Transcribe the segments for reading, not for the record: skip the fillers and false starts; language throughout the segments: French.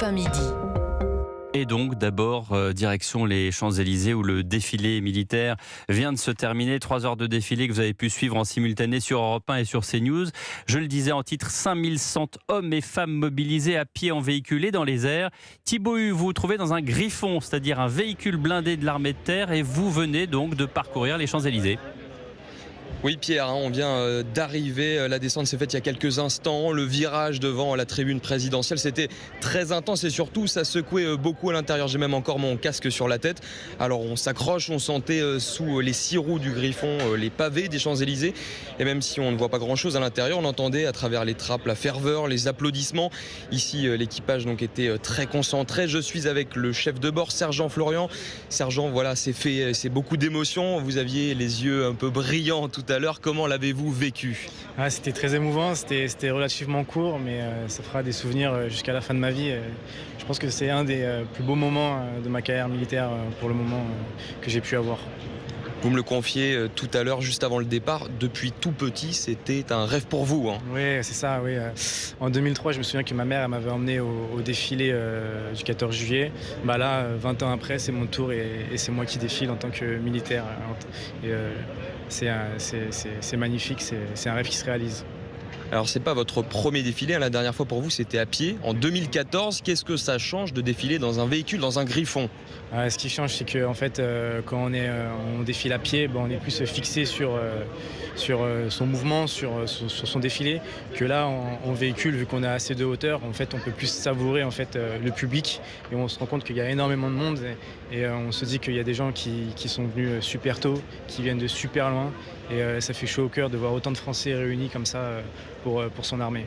Europe 1 midi. Et donc d'abord direction les Champs-Élysées où le défilé militaire vient de se terminer. 3 heures de défilé que vous avez pu suivre en simultané sur Europe 1 et sur CNews. Je le disais en titre, 5100 hommes et femmes mobilisés à pied, en véhicule et dans les airs. Thibaut Hu, vous vous trouvez dans un Griffon, c'est-à-dire un véhicule blindé de l'armée de terre, et vous venez donc de parcourir les Champs-Élysées. Oui Pierre, on vient d'arriver, la descente s'est faite il y a quelques instants, le virage devant la tribune présidentielle, c'était très intense et surtout ça secouait beaucoup à l'intérieur, j'ai même encore mon casque sur la tête. Alors on s'accroche, on sentait sous les 6 roues du Griffon les pavés des Champs-Élysées et même si on ne voit pas grand chose à l'intérieur, on entendait à travers les trappes la ferveur, les applaudissements. Ici l'équipage donc était très concentré. Je suis avec le chef de bord, Sergent Florian. Sergent, voilà, c'est beaucoup d'émotions, vous aviez les yeux un peu brillants tout à l'heure, comment l'avez-vous vécu? C'était très émouvant, c'était relativement court, mais ça fera des souvenirs jusqu'à la fin de ma vie. Je pense que c'est un des plus beaux moments de ma carrière militaire pour le moment que j'ai pu avoir. Vous me le confiez tout à l'heure, juste avant le départ, depuis tout petit, c'était un rêve pour vous. Oui, c'est ça, oui. En 2003, je me souviens que ma mère m'avait emmené au défilé du 14 juillet. Là, 20 ans après, c'est mon tour et c'est moi qui défile en tant que militaire. Et, c'est magnifique, c'est un rêve qui se réalise. Alors c'est pas votre premier défilé, la dernière fois pour vous c'était à pied, en 2014. Qu'est-ce que ça change de défiler dans un véhicule, dans un Griffon? Ce qui change, c'est que en fait, quand on défile à pied, on est plus fixé sur son mouvement, sur son défilé, que là en véhicule, vu qu'on a assez de hauteur, en fait on peut plus savourer en fait le public et on se rend compte qu'il y a énormément de monde et on se dit qu'il y a des gens qui sont venus super tôt, qui viennent de super loin et ça fait chaud au cœur de voir autant de Français réunis comme ça pour son armée.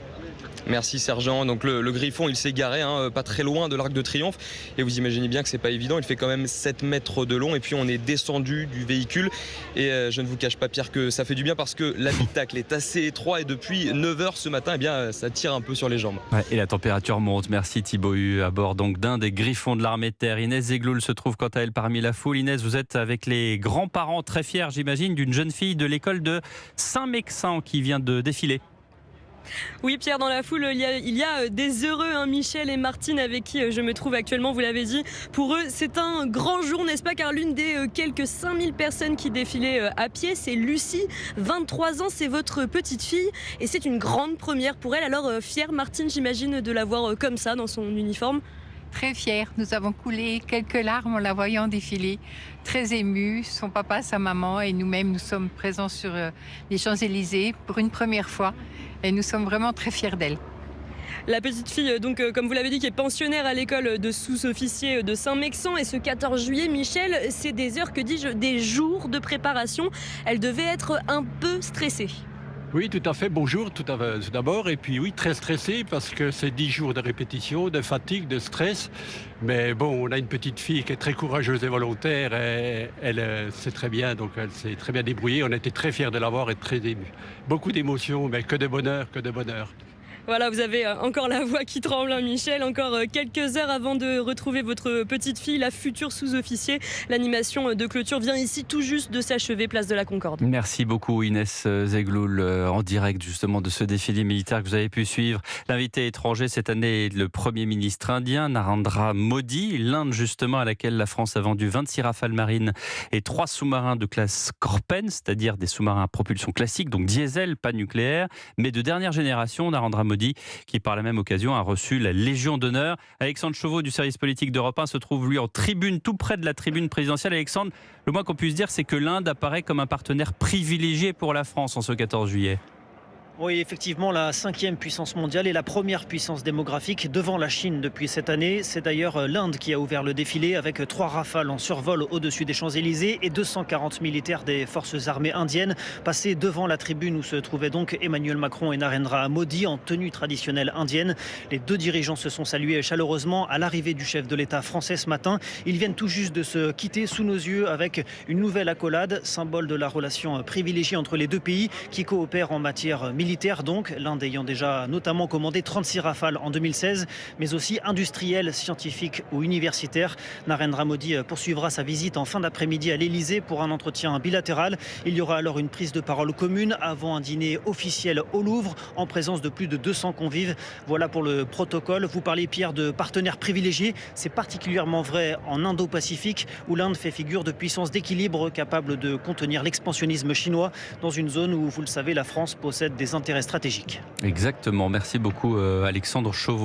Merci Sergent. Donc le Griffon il s'est garé pas très loin de l'Arc de Triomphe et vous imaginez bien que c'est pas évident, il fait quand même 7 mètres de long et puis on est descendu du véhicule et je ne vous cache pas Pierre que ça fait du bien parce que l'habitacle est assez étroit et depuis 9h ce matin ça tire un peu sur les jambes. Ouais, et la température monte. Merci Thibaut Hu, à bord donc d'un des Griffons de l'armée de terre. Inès Zegloul se trouve quant à elle parmi la foule. Inès, vous êtes avec les grands-parents très fiers, j'imagine, d'une jeune fille de l'école de Saint-Mexan qui vient de défiler. Oui Pierre, dans la foule il y a des heureux, Michel et Martine avec qui je me trouve actuellement, vous l'avez dit. Pour eux c'est un grand jour, n'est-ce pas, car l'une des quelques 5000 personnes qui défilaient à pied, c'est Lucie, 23 ans, c'est votre petite fille et c'est une grande première pour elle. Alors fière Martine, j'imagine, de la voir comme ça dans son uniforme? Très fière, nous avons coulé quelques larmes en la voyant défiler, très émue, son papa, sa maman et nous-mêmes, nous sommes présents sur les Champs-Élysées pour une première fois et nous sommes vraiment très fiers d'elle. La petite fille, donc, comme vous l'avez dit, qui est pensionnaire à l'école de sous-officiers de Saint-Mexan et ce 14 juillet, Michel, c'est des heures, que dis-je, des jours de préparation. Elle devait être un peu stressée. Oui, tout à fait. Bonjour, tout d'abord. Et puis oui, très stressé parce que c'est 10 jours de répétition, de fatigue, de stress. Mais bon, on a une petite fille qui est très courageuse et volontaire. Et elle sait très bien, donc elle s'est très bien débrouillée. On était très fiers de l'avoir et très émus. Beaucoup d'émotions, mais que de bonheur, que de bonheur. Voilà, vous avez encore la voix qui tremble, Michel. Encore quelques heures avant de retrouver votre petite fille, la future sous-officier. L'animation de clôture vient ici tout juste de s'achever, place de la Concorde. Merci beaucoup Inès Zegloul, en direct justement de ce défilé militaire que vous avez pu suivre. L'invité étranger cette année est le Premier ministre indien, Narendra Modi. L'Inde justement à laquelle la France a vendu 26 Rafale marines et 3 sous-marins de classe Skorpen, c'est-à-dire des sous-marins à propulsion classique, donc diesel, pas nucléaire, mais de dernière génération. Narendra Modi qui par la même occasion a reçu la Légion d'honneur. Alexandre Chauveau du service politique d'Europe 1 se trouve lui en tribune, tout près de la tribune présidentielle. Alexandre, le moins qu'on puisse dire, c'est que l'Inde apparaît comme un partenaire privilégié pour la France en ce 14 juillet. Oui, effectivement, la 5e puissance mondiale et la première puissance démographique devant la Chine depuis cette année. C'est d'ailleurs l'Inde qui a ouvert le défilé avec 3 Rafales en survol au-dessus des Champs-Élysées et 240 militaires des forces armées indiennes passés devant la tribune où se trouvaient donc Emmanuel Macron et Narendra Modi en tenue traditionnelle indienne. Les 2 dirigeants se sont salués chaleureusement à l'arrivée du chef de l'État français ce matin. Ils viennent tout juste de se quitter sous nos yeux avec une nouvelle accolade, symbole de la relation privilégiée entre les 2 pays qui coopèrent en matière militaire militaire donc, l'Inde ayant déjà notamment commandé 36 Rafales en 2016, mais aussi industriel, scientifique ou universitaire. Narendra Modi poursuivra sa visite en fin d'après-midi à l'Elysée pour un entretien bilatéral. Il y aura alors une prise de parole commune avant un dîner officiel au Louvre en présence de plus de 200 convives. Voilà pour le protocole. Vous parlez, Pierre, de partenaires privilégiés. C'est particulièrement vrai en Indo-Pacifique où l'Inde fait figure de puissance d'équilibre capable de contenir l'expansionnisme chinois dans une zone où, vous le savez, la France possède des intérêts stratégiques. Exactement. Merci beaucoup Alexandre Chauveau.